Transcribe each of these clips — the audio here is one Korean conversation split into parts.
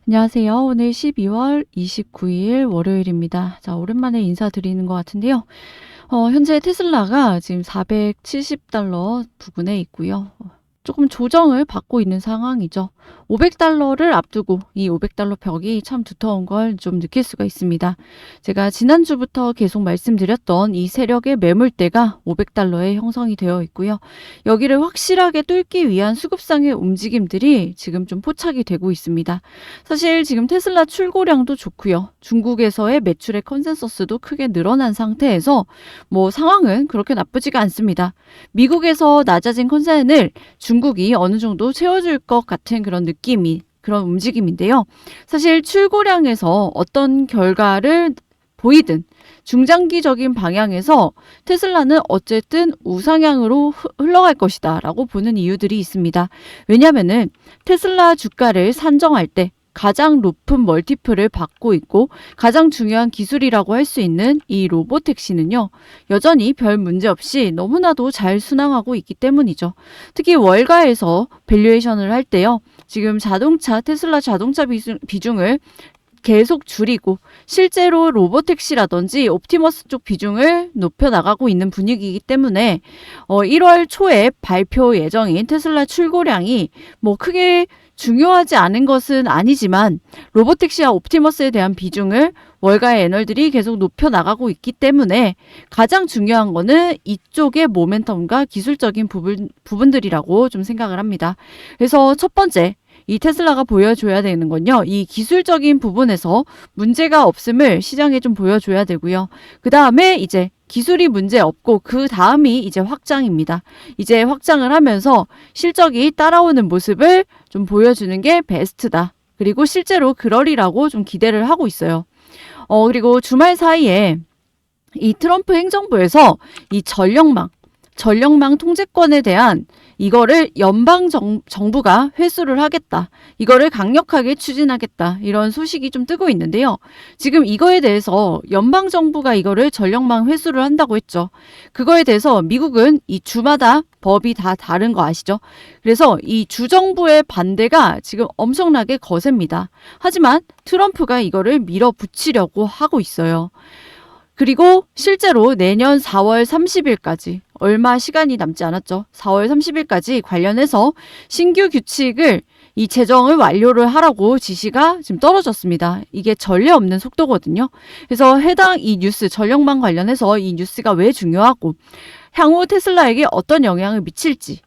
안녕하세요. 오늘 12월 29일 월요일입니다. 자, 오랜만에 인사드리는 것 같은데요. 현재 테슬라가 지금 $470 부근에 있고요. 조금 조정을 받고 있는 상황이죠. $500를 앞두고 이 $500 벽이 참 두터운 걸 좀 느낄 수가 있습니다. 제가 지난주부터 계속 말씀드렸던 이 세력의 매물대가 $500에 형성이 되어 있고요. 여기를 확실하게 뚫기 위한 수급상의 움직임들이 지금 좀 포착이 되고 있습니다. 사실 지금 테슬라 출고량도 좋고요. 중국에서의 매출의 컨센서스도 크게 늘어난 상태에서 상황은 그렇게 나쁘지가 않습니다. 미국에서 낮아진 컨센을 중국이 어느 정도 채워줄 것 같은 그런 움직임인데요. 사실 출고량에서 어떤 결과를 보이든 중장기적인 방향에서 테슬라는 어쨌든 우상향으로 흘러갈 것이다 라고 보는 이유들이 있습니다. 왜냐하면은 테슬라 주가를 산정할 때 가장 높은 멀티플을 받고 있고 가장 중요한 기술이라고 할 수 있는 이 로보택시는요. 여전히 별 문제 없이 너무나도 잘 순항하고 있기 때문이죠. 특히 월가에서 밸류에이션을 할 때요. 지금 테슬라 자동차 비중을 계속 줄이고 실제로 로보택시라든지 옵티머스 쪽 비중을 높여나가고 있는 분위기이기 때문에 1월 초에 발표 예정인 테슬라 출고량이 크게 중요하지 않은 것은 아니지만 로보택시와 옵티머스에 대한 비중을 월가의 애널들이 계속 높여나가고 있기 때문에 가장 중요한 거는 이쪽의 모멘텀과 기술적인 부분들이라고 좀 생각을 합니다. 그래서 첫 번째 이 테슬라가 보여줘야 되는 건요. 이 기술적인 부분에서 문제가 없음을 시장에 좀 보여줘야 되고요. 그 다음에 이제 기술이 문제 없고 그 다음이 이제 확장입니다. 이제 확장을 하면서 실적이 따라오는 모습을 좀 보여주는 게 베스트다. 그리고 실제로 그러리라고 좀 기대를 하고 있어요. 그리고 주말 사이에 이 트럼프 행정부에서 이 전력망 통제권에 대한 이거를 연방 정부가 회수를 하겠다. 이거를 강력하게 추진하겠다. 이런 소식이 좀 뜨고 있는데요. 지금 이거에 대해서 연방 정부가 이거를 전력망 회수를 한다고 했죠. 그거에 대해서 미국은 이 주마다 법이 다 다른 거 아시죠? 그래서 이 주정부의 반대가 지금 엄청나게 거셉니다. 하지만 트럼프가 이거를 밀어붙이려고 하고 있어요. 그리고 실제로 내년 4월 30일까지 얼마 시간이 남지 않았죠. 4월 30일까지 관련해서 신규 규칙을 이 제정을 완료를 하라고 지시가 지금 떨어졌습니다. 이게 전례 없는 속도거든요. 그래서 해당 이 뉴스, 전력망 관련해서 이 뉴스가 왜 중요하고 향후 테슬라에게 어떤 영향을 미칠지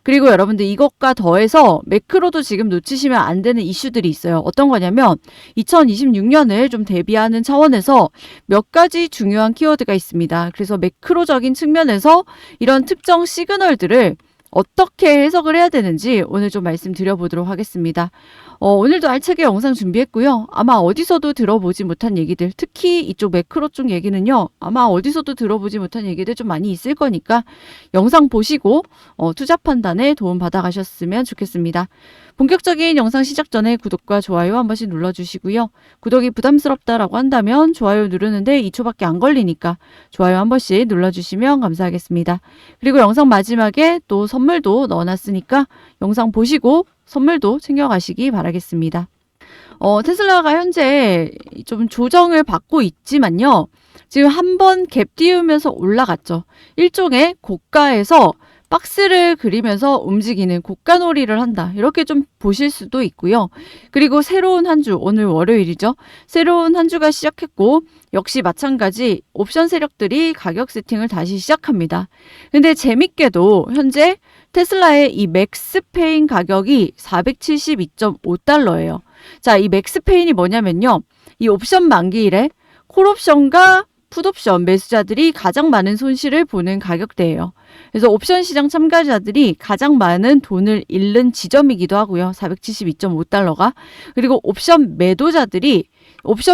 그리고 여러분들 이것과 더해서 매크로도 지금 놓치시면 안 되는 이슈들이 있어요. 어떤 거냐면 2026년을 좀 대비하는 차원에서 몇 가지 중요한 키워드가 있습니다. 그래서 매크로적인 측면에서 이런 특정 시그널들을 어떻게 해석을 해야 되는지 오늘 좀 말씀드려보도록 하겠습니다. 오늘도 알차게 영상 준비했고요. 아마 어디서도 들어보지 못한 얘기들, 특히 이쪽 매크로 쪽 얘기는요. 아마 어디서도 들어보지 못한 얘기들 좀 많이 있을 거니까 영상 보시고 투자 판단에 도움 받아가셨으면 좋겠습니다. 본격적인 영상 시작 전에 구독과 좋아요 한 번씩 눌러주시고요. 구독이 부담스럽다라고 한다면 좋아요 누르는데 2초밖에 안 걸리니까 좋아요 한 번씩 눌러주시면 감사하겠습니다. 그리고 영상 마지막에 또 선물도 넣어놨으니까 영상 보시고 선물도 챙겨가시기 바라겠습니다. 테슬라가 현재 좀 조정을 받고 있지만요. 지금 한번 갭 띄우면서 올라갔죠. 일종의 고가에서 박스를 그리면서 움직이는 고가놀이를 한다. 이렇게 좀 보실 수도 있고요. 그리고 새로운 한 주, 오늘 월요일이죠. 새로운 한 주가 시작했고 역시 마찬가지 옵션 세력들이 가격 세팅을 다시 시작합니다. 근데 재밌게도 현재 테슬라의 이 맥스페인 가격이 $472.5예요. 자, 이 맥스페인이 뭐냐면요. 이 옵션 만기일에 콜옵션과 풋옵션 매수자들이 가장 많은 손실을 보는 가격대예요. 그래서 옵션 시장 참가자들이 가장 많은 돈을 잃는 지점이기도 하고요. $472.5가. 그리고 옵션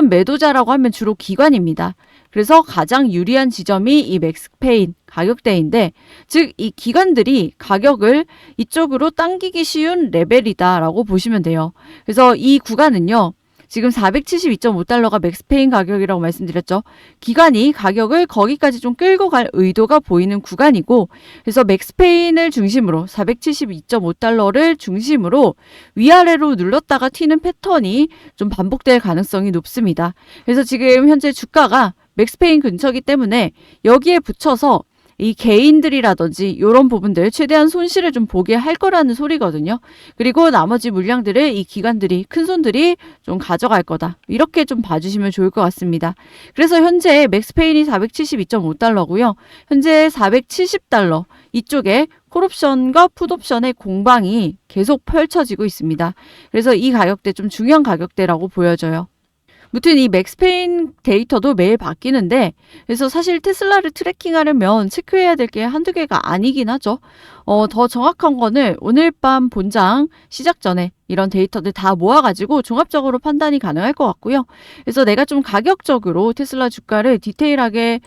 매도자라고 하면 주로 기관입니다. 그래서 가장 유리한 지점이 이 맥스페인 가격대인데 즉 이 기관들이 가격을 이쪽으로 당기기 쉬운 레벨이다라고 보시면 돼요. 그래서 이 구간은요. 지금 472.5달러가 맥스페인 가격이라고 말씀드렸죠. 기관이 가격을 거기까지 좀 끌고 갈 의도가 보이는 구간이고, 그래서 맥스페인을 중심으로 472.5달러를 중심으로 위아래로 눌렀다가 튀는 패턴이 좀 반복될 가능성이 높습니다. 그래서 지금 현재 주가가 맥스페인 근처이기 때문에 여기에 붙여서 이 개인들이라든지 이런 부분들 최대한 손실을 좀 보게 할 거라는 소리거든요. 그리고 나머지 물량들을 이 기관들이, 큰 손들이 좀 가져갈 거다. 이렇게 좀 봐주시면 좋을 것 같습니다. 그래서 현재 맥스페인이 472.5달러고요. 현재 470달러 이쪽에 콜옵션과 풋옵션의 공방이 계속 펼쳐지고 있습니다. 그래서 이 가격대 좀 중요한 가격대라고 보여져요. 무튼 이 맥스페인 데이터도 매일 바뀌는데, 그래서 사실 테슬라를 트래킹하려면 체크해야 될 게 한두 개가 아니긴 하죠. 더 정확한 거는 오늘 밤 본장 시작 전에 이런 데이터들 다 모아가지고 종합적으로 판단이 가능할 것 같고요. 그래서 내가 좀 가격적으로 테슬라 주가를 디테일하게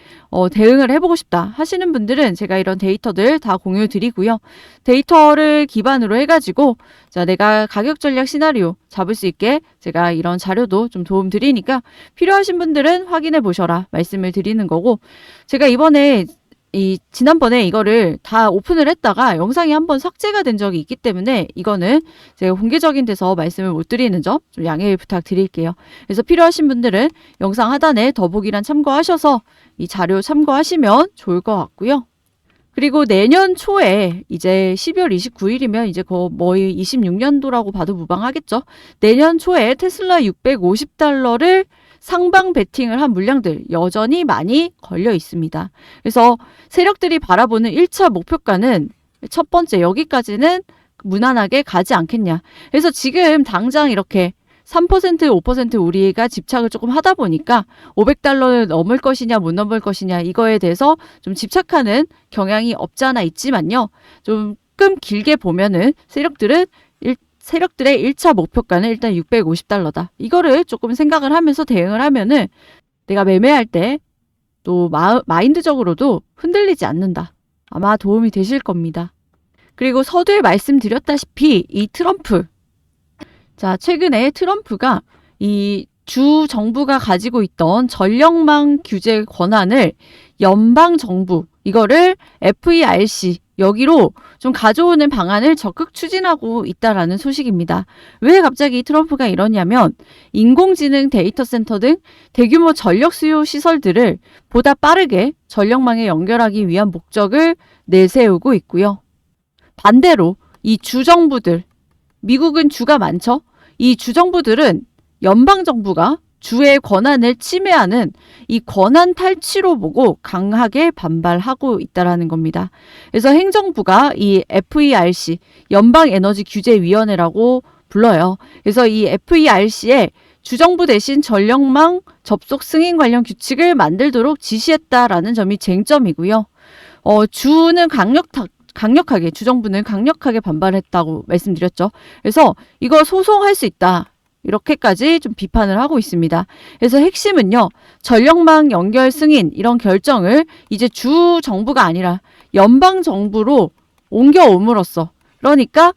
대응을 해보고 싶다 하시는 분들은 제가 이런 데이터들 다 공유 드리고요. 데이터를 기반으로 해가지고 자, 내가 가격 전략 시나리오 잡을 수 있게 제가 이런 자료도 좀 도움 드리니까 필요하신 분들은 확인해 보셔라 말씀을 드리는 거고, 제가 지난번에 이거를 다 오픈을 했다가 영상이 한번 삭제가 된 적이 있기 때문에 이거는 제가 공개적인 데서 말씀을 못 드리는 점 좀 양해 부탁드릴게요. 그래서 필요하신 분들은 영상 하단에 더보기란 참고하셔서 이 자료 참고하시면 좋을 것 같고요. 그리고 내년 초에 이제 12월 29일이면 이제 거의 26년도라고 봐도 무방하겠죠. 내년 초에 테슬라 650달러를 상방 베팅을 한 물량들 여전히 많이 걸려 있습니다. 그래서 세력들이 바라보는 1차 목표가는 첫 번째 여기까지는 무난하게 가지 않겠냐. 그래서 지금 당장 이렇게 3%, 5% 우리가 집착을 조금 하다 보니까 500달러를 넘을 것이냐 못 넘을 것이냐 이거에 대해서 좀 집착하는 경향이 없지 않아 있지만요. 조금 길게 보면은 세력들의 1차 목표가는 일단 650달러다. 이거를 조금 생각을 하면서 대응을 하면은 내가 매매할 때 또 마인드적으로도 흔들리지 않는다. 아마 도움이 되실 겁니다. 그리고 서두에 말씀드렸다시피 이 트럼프. 자, 최근에 트럼프가 이 주 정부가 가지고 있던 전력망 규제 권한을 연방 정부, 이거를 FERC 여기로 좀 가져오는 방안을 적극 추진하고 있다라는 소식입니다. 왜 갑자기 트럼프가 이러냐면 인공지능 데이터 센터 등 대규모 전력 수요 시설들을 보다 빠르게 전력망에 연결하기 위한 목적을 내세우고 있고요. 반대로 이 주정부들, 미국은 주가 많죠? 이 주정부들은 연방정부가 주의 권한을 침해하는 이 권한 탈취로 보고 강하게 반발하고 있다는 겁니다. 그래서 행정부가 이 FERC, 연방에너지규제위원회라고 불러요. 그래서 이 FERC에 주정부 대신 전력망 접속 승인 관련 규칙을 만들도록 지시했다라는 점이 쟁점이고요. 주는 강력하게, 주정부는 강력하게 반발했다고 말씀드렸죠. 그래서 이거 소송할 수 있다. 이렇게까지 좀 비판을 하고 있습니다. 그래서 핵심은요, 전력망 연결 승인 이런 결정을 이제 주 정부가 아니라 연방 정부로 옮겨옴으로써, 그러니까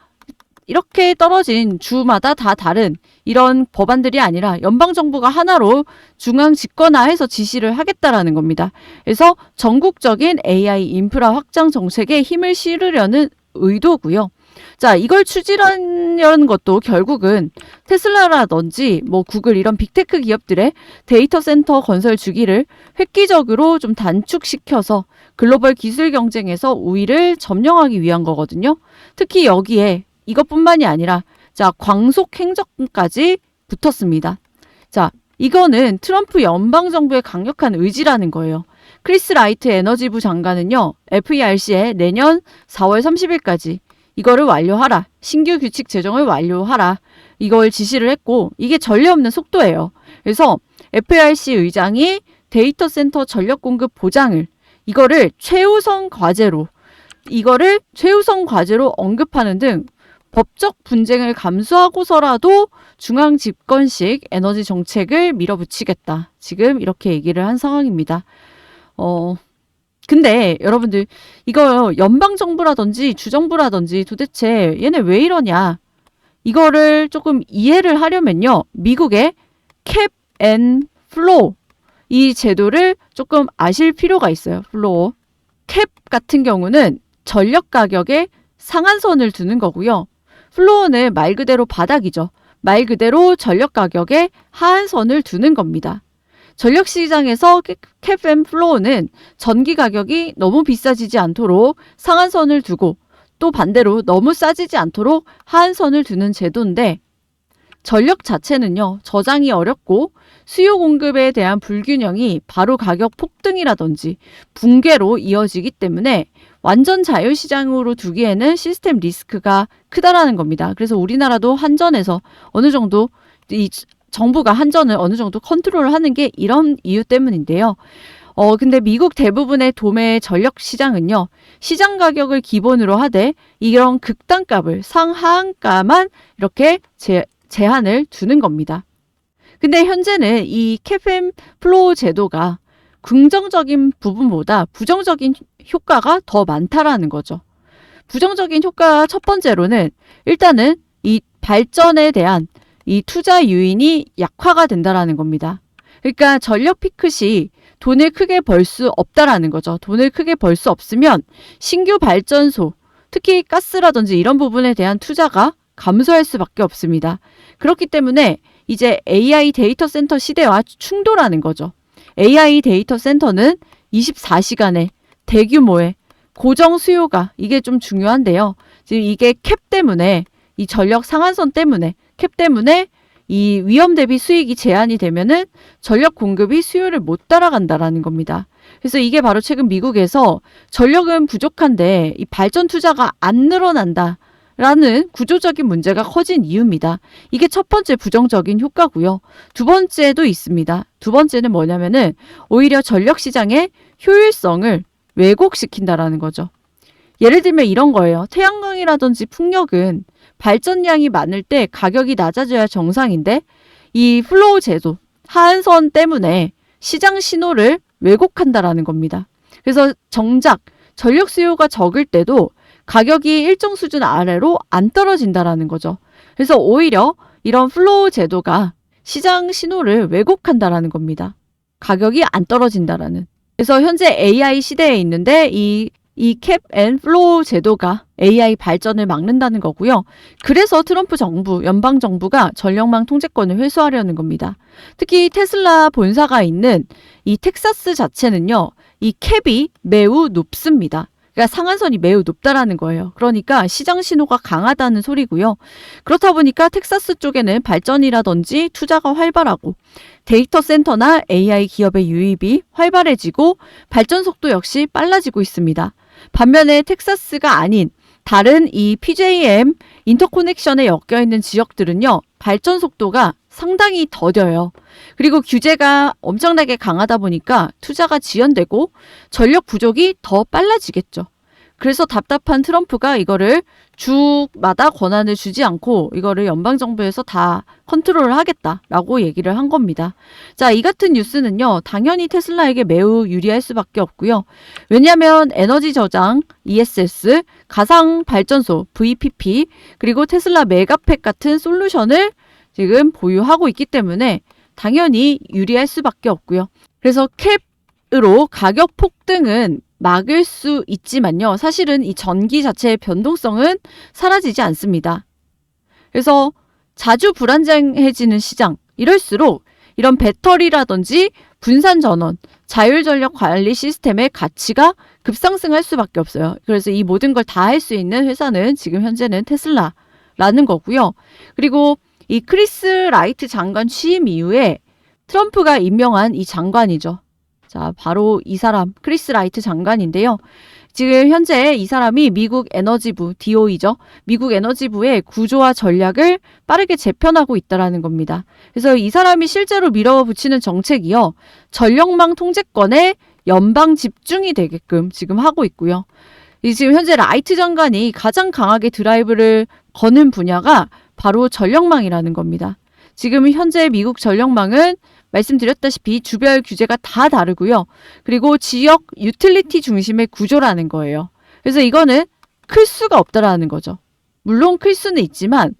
이렇게 떨어진 주마다 다 다른 이런 법안들이 아니라 연방 정부가 하나로 중앙 집권화해서 지시를 하겠다라는 겁니다. 그래서 전국적인 AI 인프라 확장 정책에 힘을 실으려는 의도고요. 자, 이걸 추진하려는 것도 결국은 테슬라라든지 뭐 구글 이런 빅테크 기업들의 데이터 센터 건설 주기를 획기적으로 좀 단축시켜서 글로벌 기술 경쟁에서 우위를 점령하기 위한 거거든요. 특히 여기에 이것뿐만이 아니라 자, 광속 행정까지 붙었습니다. 자, 이거는 트럼프 연방정부의 강력한 의지라는 거예요. 크리스 라이트 에너지부 장관은요, FERC에 내년 4월 30일까지 이거를 완료하라. 신규 규칙 제정을 완료하라. 이걸 지시를 했고, 이게 전례 없는 속도예요. 그래서 FERC 의장이 데이터 센터 전력 공급 보장을 이거를 최우선 과제로 언급하는 등 법적 분쟁을 감수하고서라도 중앙 집권식 에너지 정책을 밀어붙이겠다. 지금 이렇게 얘기를 한 상황입니다. 근데 여러분들 이거 연방정부라든지 주정부라든지 도대체 얘네 왜 이러냐. 이거를 조금 이해를 하려면요. 미국의 캡 앤 플로우 이 제도를 조금 아실 필요가 있어요. 플로우. 캡 같은 경우는 전력 가격에 상한선을 두는 거고요. 플로우는 말 그대로 바닥이죠. 말 그대로 전력 가격에 하한선을 두는 겁니다. 전력 시장에서 캡 앤 플로우는 전기 가격이 너무 비싸지지 않도록 상한선을 두고 또 반대로 너무 싸지지 않도록 하한선을 두는 제도인데 전력 자체는요, 저장이 어렵고 수요 공급에 대한 불균형이 바로 가격 폭등이라든지 붕괴로 이어지기 때문에 완전 자유시장으로 두기에는 시스템 리스크가 크다라는 겁니다. 그래서 우리나라도 한전에서 어느 정도 이 정부가 한전을 어느 정도 컨트롤을 하는 게 이런 이유 때문인데요. 근데 미국 대부분의 도매 전력 시장은요, 시장 가격을 기본으로 하되 이런 극단값을 상하한가만 이렇게 제한을 두는 겁니다. 근데 현재는 이 캡앤 플로우 제도가 긍정적인 부분보다 부정적인 효과가 더 많다라는 거죠. 부정적인 효과 첫 번째로는 일단은 이 발전에 대한 이 투자 유인이 약화가 된다라는 겁니다. 그러니까 전력 피크 시 돈을 크게 벌 수 없다라는 거죠. 돈을 크게 벌 수 없으면 신규 발전소, 특히 가스라든지 이런 부분에 대한 투자가 감소할 수밖에 없습니다. 그렇기 때문에 이제 AI 데이터 센터 시대와 충돌하는 거죠. AI 데이터 센터는 24시간의 대규모의 고정 수요가 이게 좀 중요한데요. 지금 이게 캡 때문에 이 전력 상한선 때문에 캡 때문에 이 위험 대비 수익이 제한이 되면은 전력 공급이 수요를 못 따라간다라는 겁니다. 그래서 이게 바로 최근 미국에서 전력은 부족한데 이 발전 투자가 안 늘어난다. 라는 구조적인 문제가 커진 이유입니다. 이게 첫 번째 부정적인 효과고요. 두 번째도 있습니다. 두 번째는 뭐냐면은 오히려 전력 시장의 효율성을 왜곡시킨다라는 거죠. 예를 들면 이런 거예요. 태양광이라든지 풍력은 발전량이 많을 때 가격이 낮아져야 정상인데 이 플로우 제도, 하한선 때문에 시장 신호를 왜곡한다라는 겁니다. 그래서 정작 전력 수요가 적을 때도 가격이 일정 수준 아래로 안 떨어진다라는 거죠. 그래서 오히려 이런 플로우 제도가 시장 신호를 왜곡한다라는 겁니다. 가격이 안 떨어진다라는. 그래서 현재 AI 시대에 있는데 이 캡 앤 플로우 제도가 AI 발전을 막는다는 거고요. 그래서 트럼프 정부, 연방 정부가 전력망 통제권을 회수하려는 겁니다. 특히 테슬라 본사가 있는 이 텍사스 자체는요, 이 캡이 매우 높습니다. 그러니까 상한선이 매우 높다라는 거예요. 그러니까 시장 신호가 강하다는 소리고요. 그렇다 보니까 텍사스 쪽에는 발전이라든지 투자가 활발하고 데이터 센터나 AI 기업의 유입이 활발해지고 발전 속도 역시 빨라지고 있습니다. 반면에 텍사스가 아닌 다른 이 PJM 인터코넥션에 엮여 있는 지역들은요, 발전 속도가 상당히 더뎌요. 그리고 규제가 엄청나게 강하다 보니까 투자가 지연되고 전력 부족이 더 빨라지겠죠. 그래서 답답한 트럼프가 이거를 주마다 권한을 주지 않고 이거를 연방정부에서 다 컨트롤을 하겠다라고 얘기를 한 겁니다. 자, 이 같은 뉴스는요, 당연히 테슬라에게 매우 유리할 수밖에 없고요. 왜냐하면 에너지 저장, ESS, 가상 발전소, VPP, 그리고 테슬라 메가팩 같은 솔루션을 지금 보유하고 있기 때문에 당연히 유리할 수밖에 없고요. 그래서 캡으로 가격 폭등은 막을 수 있지만요. 사실은 이 전기 자체의 변동성은 사라지지 않습니다. 그래서 자주 불안정해지는 시장, 이럴수록 이런 배터리라든지 분산 전원, 자율전력 관리 시스템의 가치가 급상승할 수밖에 없어요. 그래서 이 모든 걸 다 할 수 있는 회사는 지금 현재는 테슬라라는 거고요. 그리고 이 크리스 라이트 장관 취임 이후에 트럼프가 임명한 이 장관이죠. 자, 바로 이 사람, 크리스 라이트 장관인데요. 지금 현재 이 사람이 미국 에너지부, DOE죠. 미국 에너지부의 구조와 전략을 빠르게 재편하고 있다는 겁니다. 그래서 이 사람이 실제로 밀어붙이는 정책이요, 전력망 통제권에 연방 집중이 되게끔 지금 하고 있고요. 지금 현재 라이트 장관이 가장 강하게 드라이브를 거는 분야가 바로 전력망이라는 겁니다. 지금 현재 미국 전력망은 말씀드렸다시피 주별 규제가 다 다르고요. 그리고 지역 유틸리티 중심의 구조라는 거예요. 그래서 이거는 클 수가 없다라는 거죠. 물론 클 수는 있지만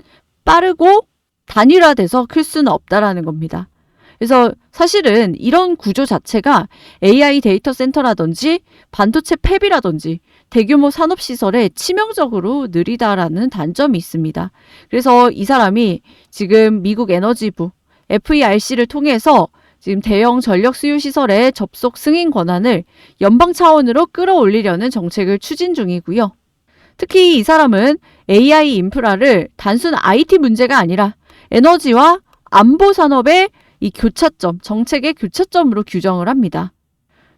빠르고 단일화돼서 클 수는 없다라는 겁니다. 그래서 사실은 이런 구조 자체가 AI 데이터 센터라든지 반도체 팹이라든지 대규모 산업시설에 치명적으로 느리다라는 단점이 있습니다. 그래서 이 사람이 지금 미국 에너지부 FERC를 통해서 지금 대형 전력 수요 시설의 접속 승인 권한을 연방 차원으로 끌어올리려는 정책을 추진 중이고요. 특히 이 사람은 AI 인프라를 단순 IT 문제가 아니라 에너지와 안보 산업의 이 교차점, 정책의 교차점으로 규정을 합니다.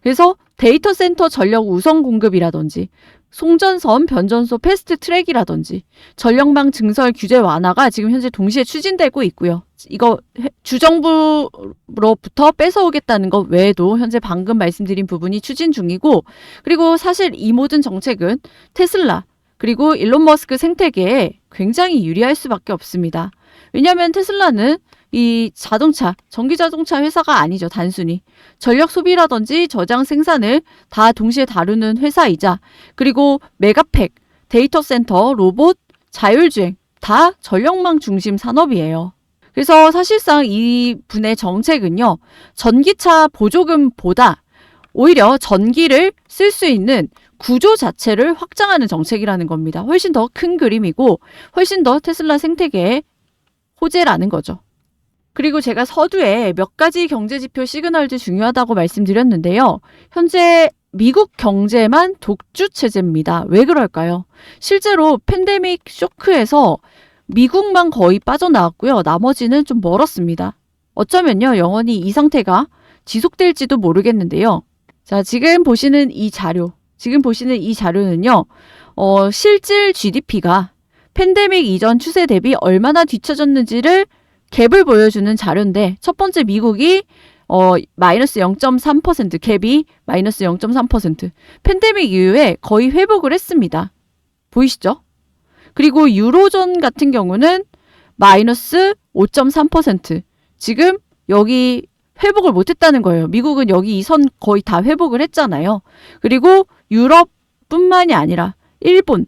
그래서 데이터 센터 전력 우선 공급이라든지 송전선 변전소 패스트 트랙이라든지 전력망 증설 규제 완화가 지금 현재 동시에 추진되고 있고요. 이거 주정부로부터 뺏어오겠다는 것 외에도 현재 방금 말씀드린 부분이 추진 중이고, 그리고 사실 이 모든 정책은 테슬라 그리고 일론 머스크 생태계에 굉장히 유리할 수밖에 없습니다. 왜냐하면 테슬라는 이 자동차, 전기자동차 회사가 아니죠. 단순히 전력 소비라든지 저장 생산을 다 동시에 다루는 회사이자, 그리고 메가팩, 데이터 센터, 로봇, 자율주행 다 전력망 중심 산업이에요. 그래서 사실상 이 분의 정책은요, 전기차 보조금보다 오히려 전기를 쓸 수 있는 구조 자체를 확장하는 정책이라는 겁니다. 훨씬 더 큰 그림이고 훨씬 더 테슬라 생태계의 호재라는 거죠. 그리고 제가 서두에 몇 가지 경제지표 시그널도 중요하다고 말씀드렸는데요. 현재 미국 경제만 독주체제입니다. 왜 그럴까요? 실제로 팬데믹 쇼크에서 미국만 거의 빠져나왔고요. 나머지는 좀 멀었습니다. 어쩌면요, 영원히 이 상태가 지속될지도 모르겠는데요. 자, 지금 보시는 이 자료는요, 실질 GDP가 팬데믹 이전 추세 대비 얼마나 뒤처졌는지를 갭을 보여주는 자료인데, 첫 번째 미국이 마이너스 0.3%, 갭이 마이너스 0.3%, 팬데믹 이후에 거의 회복을 했습니다. 보이시죠? 그리고 유로존 같은 경우는 마이너스 5.3%, 지금 여기 회복을 못했다는 거예요. 미국은 여기 이 선 거의 다 회복을 했잖아요. 그리고 유럽뿐만이 아니라 일본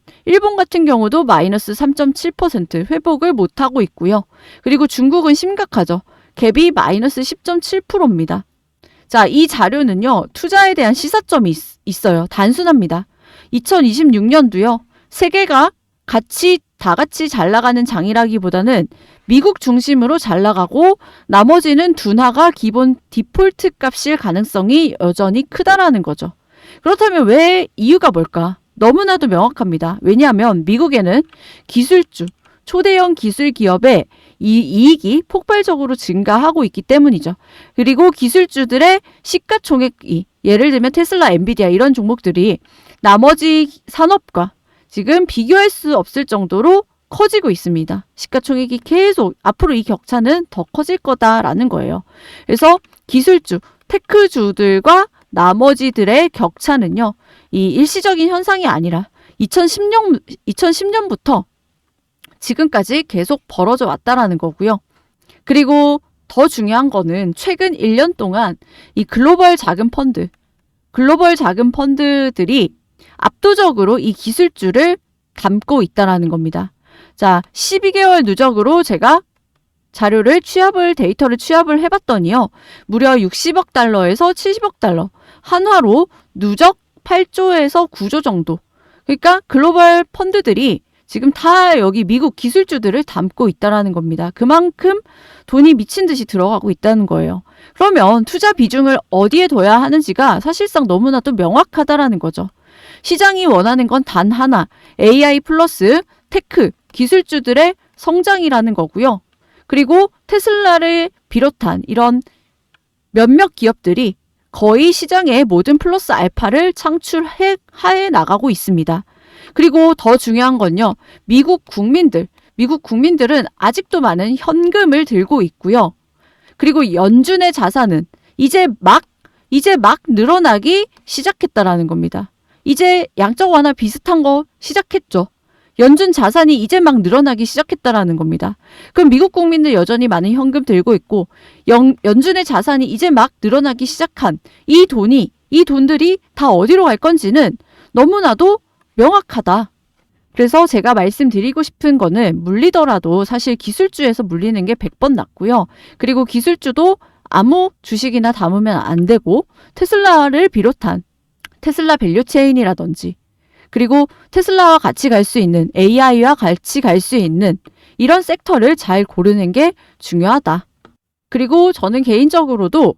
같은 경우도 마이너스 3.7% 회복을 못하고 있고요. 그리고 중국은 심각하죠. 갭이 마이너스 10.7%입니다. 자, 이 자료는요, 투자에 대한 시사점이 있어요. 단순합니다. 2026년도요, 세계가 다 같이 잘 나가는 장이라기보다는 미국 중심으로 잘 나가고 나머지는 둔화가 기본 디폴트 값일 가능성이 여전히 크다라는 거죠. 그렇다면 왜 이유가 뭘까? 너무나도 명확합니다. 왜냐하면 미국에는 기술주, 초대형 기술 기업의 이 이익이 폭발적으로 증가하고 있기 때문이죠. 그리고 기술주들의 시가총액이, 예를 들면 테슬라, 엔비디아 이런 종목들이 나머지 산업과 지금 비교할 수 없을 정도로 커지고 있습니다. 시가총액이 계속 앞으로 이 격차는 더 커질 거다라는 거예요. 그래서 기술주, 테크주들과 나머지들의 격차는요, 이 일시적인 현상이 아니라 2010년부터 지금까지 계속 벌어져 왔다라는 거고요. 그리고 더 중요한 거는 최근 1년 동안 이 글로벌 자금 펀드들이 압도적으로 이 기술주를 담고 있다라는 겁니다. 자, 12개월 누적으로 제가 데이터를 취합을 해봤더니요, 무려 60억 달러에서 70억 달러, 한화로 누적 8조에서 9조 정도. 그러니까 글로벌 펀드들이 지금 다 여기 미국 기술주들을 담고 있다라는 겁니다. 그만큼 돈이 미친 듯이 들어가고 있다는 거예요. 그러면 투자 비중을 어디에 둬야 하는지가 사실상 너무나도 명확하다라는 거죠. 시장이 원하는 건 단 하나, AI 플러스 테크, 기술주들의 성장이라는 거고요. 그리고 테슬라를 비롯한 이런 몇몇 기업들이 거의 시장의 모든 플러스 알파를 창출해 나가고 있습니다. 그리고 더 중요한 건요, 미국 국민들은 아직도 많은 현금을 들고 있고요. 그리고 연준의 자산은 이제 막 늘어나기 시작했다라는 겁니다. 이제 양적 완화 비슷한 거 시작했죠. 연준 자산이 이제 막 늘어나기 시작했다라는 겁니다. 그럼 미국 국민들 여전히 많은 현금 들고 있고 연준의 자산이 이제 막 늘어나기 시작한 이 돈들이 다 어디로 갈 건지는 너무나도 명확하다. 그래서 제가 말씀드리고 싶은 거는 물리더라도 사실 기술주에서 물리는 게 100번 낫고요. 그리고 기술주도 아무 주식이나 담으면 안 되고 테슬라를 비롯한 테슬라 밸류체인이라든지 그리고 테슬라와 같이 갈 수 있는 AI와 같이 갈 수 있는 이런 섹터를 잘 고르는 게 중요하다. 그리고 저는 개인적으로도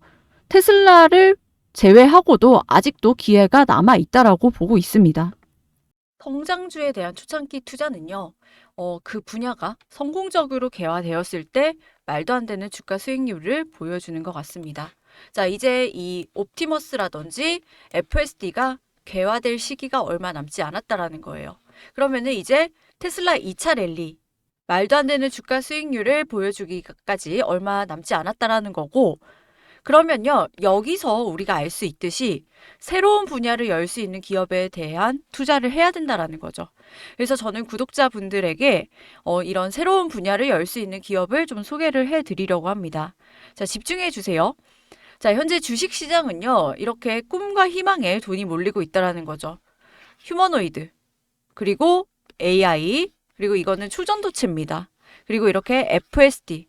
테슬라를 제외하고도 아직도 기회가 남아 있다라고 보고 있습니다. 성장주에 대한 초창기 투자는요. 그 분야가 성공적으로 개화되었을 때 말도 안 되는 주가 수익률을 보여주는 것 같습니다. 자, 이제 이 옵티머스라든지 FSD가 개화될 시기가 얼마 남지 않았다라는 거예요. 그러면은 이제 테슬라 2차 랠리, 말도 안 되는 주가 수익률을 보여주기까지 얼마 남지 않았다라는 거고, 그러면요, 여기서 우리가 알 수 있듯이 새로운 분야를 열 수 있는 기업에 대한 투자를 해야 된다라는 거죠. 그래서 저는 구독자분들에게 이런 새로운 분야를 열 수 있는 기업을 좀 소개를 해드리려고 합니다. 자, 집중해 주세요. 자, 현재 주식시장은요, 이렇게 꿈과 희망에 돈이 몰리고 있다라는 거죠. 휴머노이드, 그리고 AI, 그리고 이거는 초전도체입니다. 그리고 이렇게 FSD,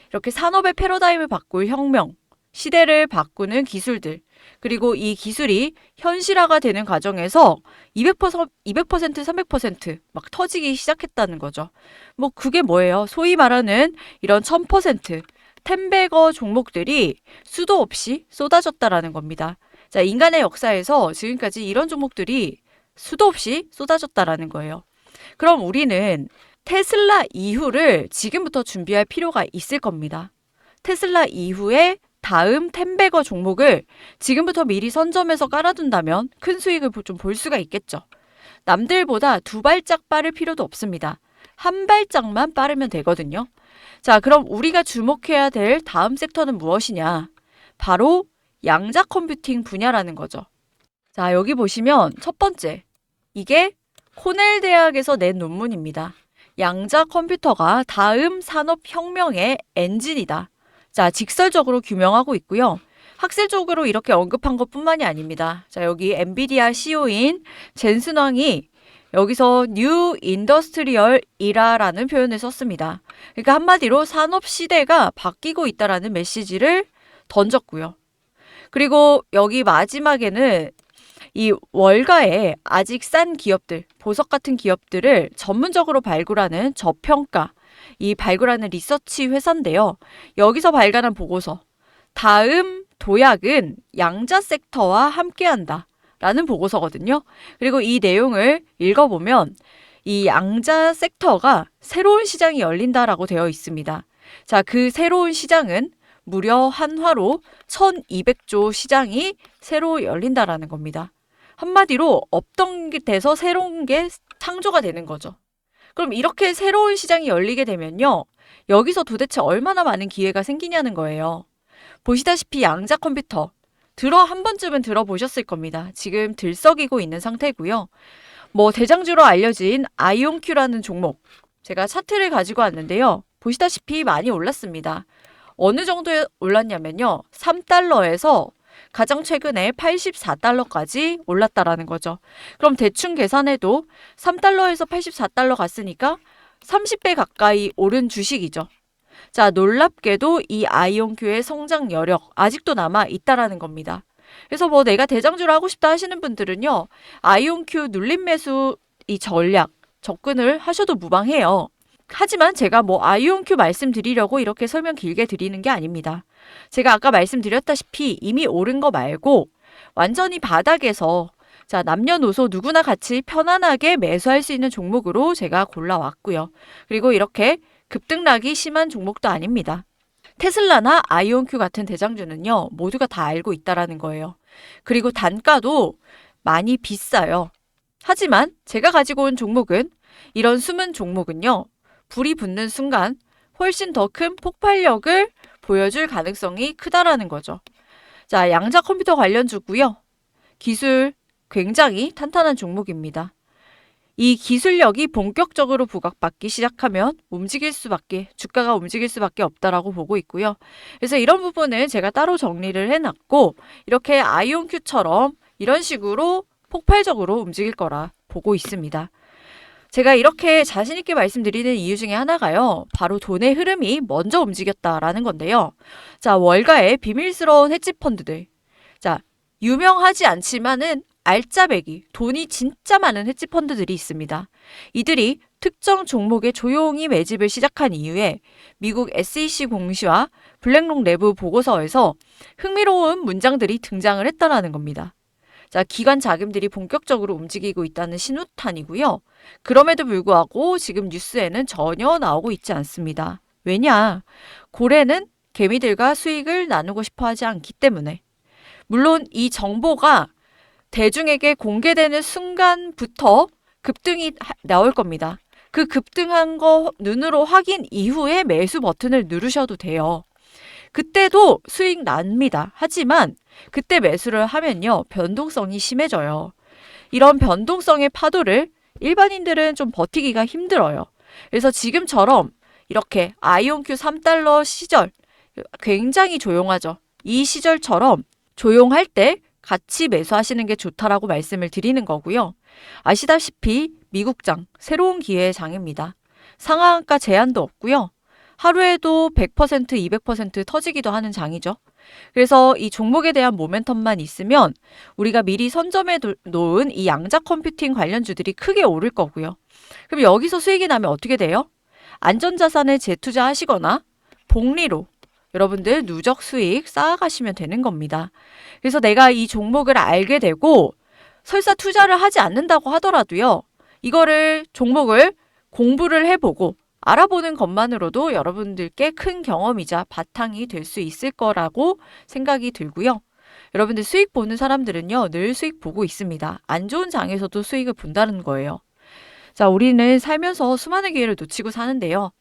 이렇게 산업의 패러다임을 바꿀 혁명, 시대를 바꾸는 기술들, 그리고 이 기술이 현실화가 되는 과정에서 200%, 300%막 터지기 시작했다는 거죠. 뭐 그게 뭐예요? 소위 말하는 이런 1000%, 텐베거 종목들이 수도 없이 쏟아졌다라는 겁니다. 자, 인간의 역사에서 지금까지 이런 종목들이 수도 없이 쏟아졌다라는 거예요. 그럼 우리는 테슬라 이후를 지금부터 준비할 필요가 있을 겁니다. 테슬라 이후에 다음 텐베거 종목을 지금부터 미리 선점해서 깔아둔다면 큰 수익을 좀 볼 수가 있겠죠. 남들보다 두 발짝 빠를 필요도 없습니다. 한 발짝만 빠르면 되거든요. 자, 그럼 우리가 주목해야 될 다음 섹터는 무엇이냐? 바로 양자 컴퓨팅 분야라는 거죠. 자, 여기 보시면 첫 번째, 이게 코넬 대학에서 낸 논문입니다. 양자 컴퓨터가 다음 산업혁명의 엔진이다. 자, 직설적으로 규명하고 있고요. 학술적으로 이렇게 언급한 것뿐만이 아닙니다. 자, 여기 엔비디아 CEO인 젠슨 황이 여기서 뉴 인더스트리얼 이라라는 표현을 썼습니다. 그러니까 한마디로 산업 시대가 바뀌고 있다라는 메시지를 던졌고요. 그리고 여기 마지막에는 이 월가에 아직 싼 기업들, 보석 같은 기업들을 전문적으로 발굴하는 저평가, 이 발굴하는 리서치 회사인데요. 여기서 발간한 보고서, 다음 도약은 양자 섹터와 함께한다 라는 보고서거든요. 그리고 이 내용을 읽어보면 이 양자 섹터가 새로운 시장이 열린다라고 되어 있습니다. 자, 그 새로운 시장은 무려 한화로 1200조 시장이 새로 열린다라는 겁니다. 한마디로 없던 데서 새로운 게 창조가 되는 거죠. 그럼 이렇게 새로운 시장이 열리게 되면요. 여기서 도대체 얼마나 많은 기회가 생기냐는 거예요. 보시다시피 양자 컴퓨터, 한 번쯤은 들어보셨을 겁니다. 지금 들썩이고 있는 상태고요. 뭐 대장주로 알려진 아이온큐라는 종목, 제가 차트를 가지고 왔는데요. 보시다시피 많이 올랐습니다. 어느 정도에 올랐냐면요. 3달러에서 가장 최근에 84달러까지 올랐다라는 거죠. 그럼 대충 계산해도 3달러에서 84달러 갔으니까 30배 가까이 오른 주식이죠. 자, 놀랍게도 이 아이온큐의 성장 여력 아직도 남아 있다라는 겁니다. 그래서 뭐 내가 대장주를 하고 싶다 하시는 분들은요. 아이온큐 눌림 매수 이 전략 접근을 하셔도 무방해요. 하지만 제가 뭐 아이온큐 말씀드리려고 이렇게 설명 길게 드리는 게 아닙니다. 제가 아까 말씀드렸다시피 이미 오른 거 말고 완전히 바닥에서 자, 남녀노소 누구나 같이 편안하게 매수할 수 있는 종목으로 제가 골라왔고요. 그리고 이렇게 급등락이 심한 종목도 아닙니다. 테슬라나 아이온큐 같은 대장주는요. 모두가 다 알고 있다라는 거예요. 그리고 단가도 많이 비싸요. 하지만 제가 가지고 온 종목은 이런 숨은 종목은요. 불이 붙는 순간 훨씬 더 큰 폭발력을 보여줄 가능성이 크다라는 거죠. 자, 양자 컴퓨터 관련주고요. 기술 굉장히 탄탄한 종목입니다. 이 기술력이 본격적으로 부각받기 시작하면 주가가 움직일 수밖에 없다라고 보고 있고요. 그래서 이런 부분은 제가 따로 정리를 해놨고 이렇게 아이온큐처럼 이런 식으로 폭발적으로 움직일 거라 보고 있습니다. 제가 이렇게 자신 있게 말씀드리는 이유 중에 하나가요. 바로 돈의 흐름이 먼저 움직였다라는 건데요. 자, 월가의 비밀스러운 헤지 펀드들. 자, 유명하지 않지만은 알짜배기, 돈이 진짜 많은 헤지 펀드들이 있습니다. 이들이 특정 종목에 조용히 매집을 시작한 이후에 미국 SEC 공시와 블랙록 내부 보고서에서 흥미로운 문장들이 등장을 했다라는 겁니다. 자, 기관 자금들이 본격적으로 움직이고 있다는 신호탄이고요. 그럼에도 불구하고 지금 뉴스에는 전혀 나오고 있지 않습니다. 왜냐? 고래는 개미들과 수익을 나누고 싶어 하지 않기 때문에. 물론 이 정보가 대중에게 공개되는 순간부터 급등이 나올 겁니다. 그 급등한 거 눈으로 확인 이후에 매수 버튼을 누르셔도 돼요. 그때도 수익 납니다. 하지만 그때 매수를 하면요, 변동성이 심해져요. 이런 변동성의 파도를 일반인들은 좀 버티기가 힘들어요. 그래서 지금처럼 이렇게 아이온큐 3달러 시절 굉장히 조용하죠. 이 시절처럼 조용할 때 같이 매수하시는 게 좋다라고 말씀을 드리는 거고요. 아시다시피 미국장 새로운 기회의 장입니다. 상한가 제한도 없고요. 하루에도 100%, 200% 터지기도 하는 장이죠. 그래서 이 종목에 대한 모멘텀만 있으면 우리가 미리 선점해 놓은 이 양자 컴퓨팅 관련주들이 크게 오를 거고요. 그럼 여기서 수익이 나면 어떻게 돼요? 안전자산에 재투자하시거나 복리로 여러분들 누적 수익 쌓아가시면 되는 겁니다. 그래서 내가 이 종목을 알게 되고 설사 투자를 하지 않는다고 하더라도요. 이거를 종목을 공부를 해보고 알아보는 것만으로도 여러분들께 큰 경험이자 바탕이 될 수 있을 거라고 생각이 들고요. 여러분들 수익 보는 사람들은요. 늘 수익 보고 있습니다. 안 좋은 장에서도 수익을 본다는 거예요. 자, 우리는 살면서 수많은 기회를 놓치고 사는데요.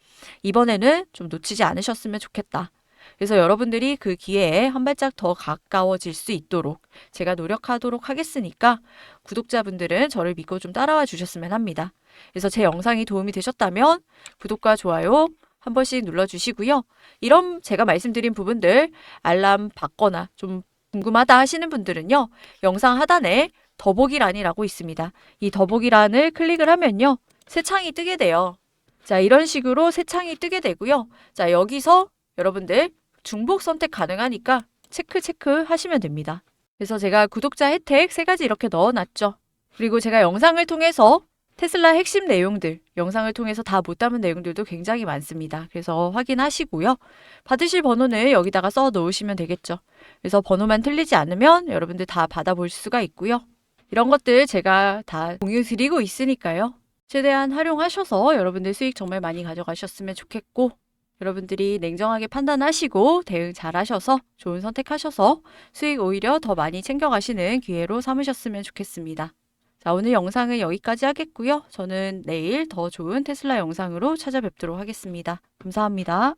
이번에는 좀 놓치지 않으셨으면 좋겠다. 그래서 여러분들이 그 기회에 한 발짝 더 가까워질 수 있도록 제가 노력하도록 하겠으니까 구독자분들은 저를 믿고 좀 따라와 주셨으면 합니다. 그래서 제 영상이 도움이 되셨다면 구독과 좋아요 한 번씩 눌러주시고요. 이런 제가 말씀드린 부분들 알람 받거나 좀 궁금하다 하시는 분들은요. 영상 하단에 더보기란이라고 있습니다. 이 더보기란을 클릭을 하면요. 새 창이 뜨게 돼요. 자, 이런 식으로 새 창이 뜨게 되고요. 자, 여기서 여러분들 중복 선택 가능하니까 체크 하시면 됩니다. 그래서 제가 구독자 혜택 3가지 이렇게 넣어놨죠. 그리고 제가 영상을 통해서 테슬라 핵심 내용들, 영상을 통해서 다 못 담은 내용들도 굉장히 많습니다. 그래서 확인하시고요. 받으실 번호는 여기다가 써 놓으시면 되겠죠. 그래서 번호만 틀리지 않으면 여러분들 다 받아볼 수가 있고요. 이런 것들 제가 다 공유 드리고 있으니까요. 최대한 활용하셔서 여러분들 수익 정말 많이 가져가셨으면 좋겠고 여러분들이 냉정하게 판단하시고 대응 잘 하셔서 좋은 선택하셔서 수익 오히려 더 많이 챙겨가시는 기회로 삼으셨으면 좋겠습니다. 자, 오늘 영상은 여기까지 하겠고요. 저는 내일 더 좋은 테슬라 영상으로 찾아뵙도록 하겠습니다. 감사합니다.